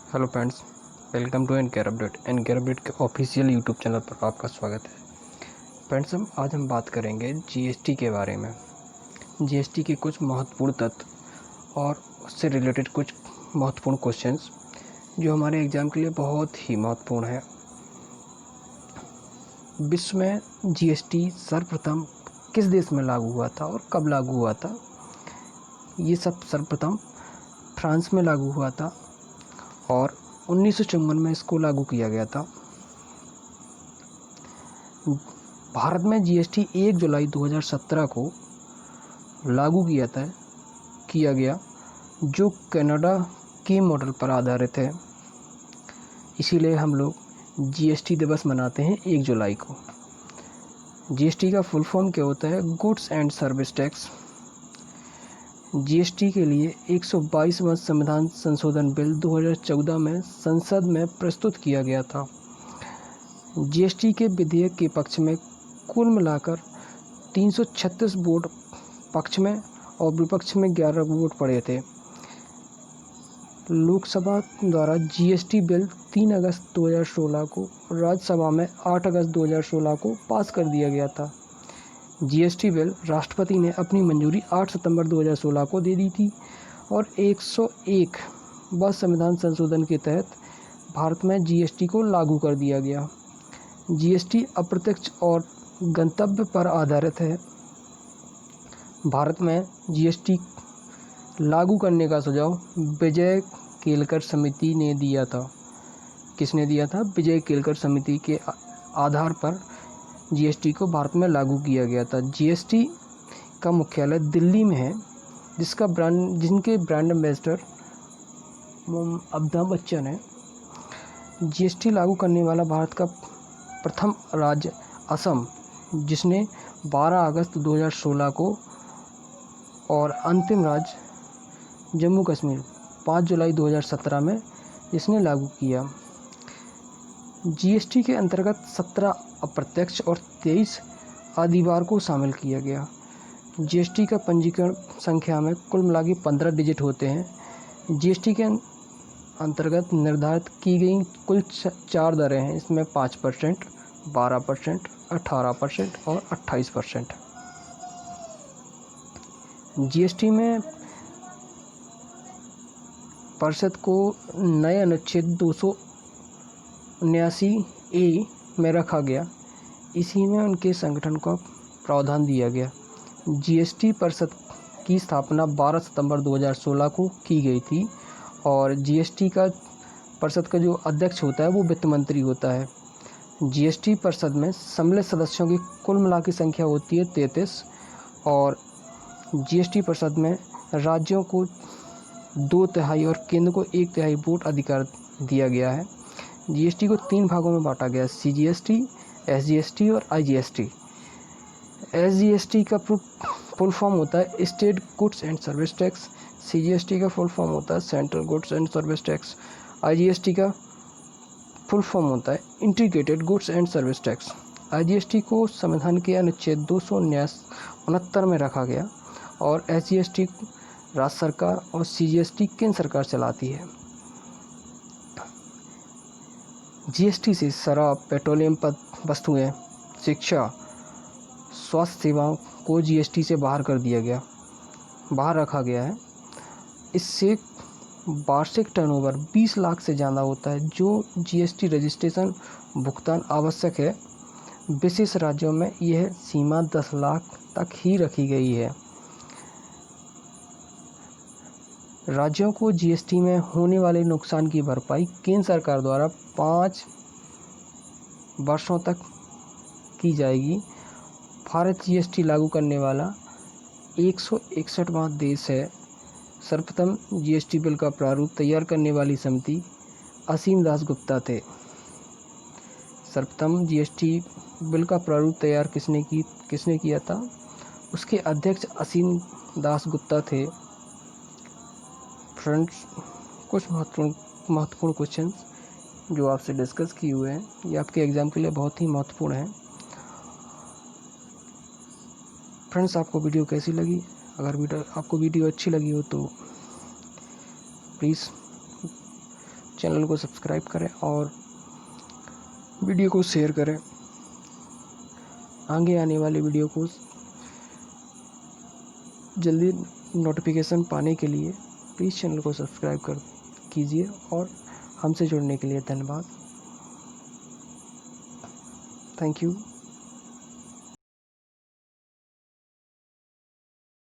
Hello friends, welcome to N care update के official YouTube channel पर आपका स्वागत है। फ्रेंड्स, आज हम बात करेंगे जीएसटी के बारे में। जीएसटी के कुछ महत्वपूर्ण तथ्य और उससे रिलेटेड कुछ महत्वपूर्ण क्वेश्चंस जो हमारे एग्ज़ाम के लिए बहुत ही महत्वपूर्ण है। विश्व में जीएसटी सर्वप्रथम किस देश में लागू हुआ था और कब लागू हुआ था? ये सब सर्वप्रथम फ्रांस में लागू हुआ था और 1954 में इसको लागू किया गया था। भारत में जीएसटी 1 जुलाई 2017 को लागू किया गया, जो कनाडा के मॉडल पर आधारित है। इसीलिए हम लोग जीएसटी दिवस मनाते हैं 1 जुलाई को। जीएसटी का फुल फॉर्म क्या होता है? Goods and service tax. GST के लिए 122वां संविधान संशोधन बिल 2014 में संसद में प्रस्तुत किया गया था। जीएसटी के विधेयक के पक्ष में कुल मिलाकर 336 वोट पक्ष में और विपक्ष में 11 वोट पड़े थे। लोकसभा द्वारा जीएसटी बिल 3 अगस्त 2016 को, राज्यसभा में 8 अगस्त 2016 को पास कर दिया गया था। जीएसटी बिल राष्ट्रपति ने अपनी मंजूरी 8 सितंबर 2016 को दे दी थी और 101वां संविधान संशोधन के तहत भारत में जीएसटी को लागू कर दिया गया। जीएसटी अप्रत्यक्ष और गंतव्य पर आधारित है। भारत में जीएसटी लागू करने का सुझाव विजय केलकर समिति ने दिया था। किसने दिया था? विजय केलकर समिति के आधार पर जीएसटी को भारत में लागू किया गया था। जीएसटी का मुख्यालय दिल्ली में है, जिनके ब्रांड एम्बेसडर अमिताभ बच्चन है। जीएसटी लागू करने वाला भारत का प्रथम राज्य असम, जिसने 12 अगस्त 2016 को, और अंतिम राज्य जम्मू कश्मीर 5 जुलाई 2017 में इसने लागू किया। जीएसटी के अंतर्गत 17 अप्रत्यक्ष और 23 अधिभार को शामिल किया गया। जीएसटी का पंजीकरण संख्या में कुल मिला के 15 डिजिट होते हैं। जीएसटी के अंतर्गत निर्धारित की गई कुल 4 दरें हैं। इसमें 5%, 12%, 18% और 28%। जीएसटी में परिषद को नए अनुच्छेद 279A में रखा गया। इसी में उनके संगठन को प्रावधान दिया गया। जीएसटी परिषद की स्थापना 12 सितंबर 2016 को की गई थी और जीएसटी का परिषद का जो अध्यक्ष होता है वो वित्त मंत्री होता है। जीएसटी परिषद में सम्मिलित सदस्यों की कुल मिला की संख्या होती है 33 और जीएसटी परिषद में राज्यों को 2/3 और केंद्र को 1/3 वोट अधिकार दिया गया है। जीएसटी को 3 भागों में बांटा गया है: सीजीएसटी, एसजीएसटी और आईजीएसटी। एसजीएसटी का फुल फॉर्म होता है state goods and service tax. CGST का फुल फॉर्म होता है central goods and service tax. IGST का फुल फॉर्म होता है integrated goods and service tax. IGST को संविधान के अनुच्छेद 269 में रखा गया और एसजीएसटी राज्य सरकार और सीजीएसटी केंद्र सरकार चलाती है। जीएसटी से शराब, पेट्रोलियम वस्तुएं, शिक्षा, स्वास्थ्य सेवाओं को जीएसटी से बाहर रखा गया है। इससे वार्षिक टर्नओवर 20 लाख से ज़्यादा होता है, जो जीएसटी रजिस्ट्रेशन भुगतान आवश्यक है। विशेष राज्यों में यह सीमा 10 लाख तक ही रखी गई है। राज्यों को जीएसटी में होने वाले नुकसान की भरपाई केंद्र सरकार द्वारा 5 वर्षों तक की जाएगी। भारत जीएसटी लागू करने वाला 161वां देश है। सर्वप्रथम जीएसटी बिल का प्रारूप तैयार करने वाली समिति असीम दास गुप्ता थे। सर्वप्रथम जीएसटी बिल का प्रारूप तैयार किसने किया था? उसके अध्यक्ष असीम दास गुप्ता थे। फ्रेंड्स, कुछ महत्वपूर्ण क्वेश्चन जो आपसे डिस्कस किए हुए हैं, ये आपके एग्ज़ाम के लिए बहुत ही महत्वपूर्ण है। फ्रेंड्स, आपको वीडियो कैसी लगी? अगर आपको वीडियो अच्छी लगी हो तो प्लीज़ चैनल को सब्सक्राइब करें और वीडियो को शेयर करें। आगे आने वाली वीडियो को जल्दी नोटिफिकेशन पाने के लिए प्लीज़ चैनल को सब्सक्राइब कर कीजिए और हमसे जुड़ने के लिए धन्यवाद। Thank you.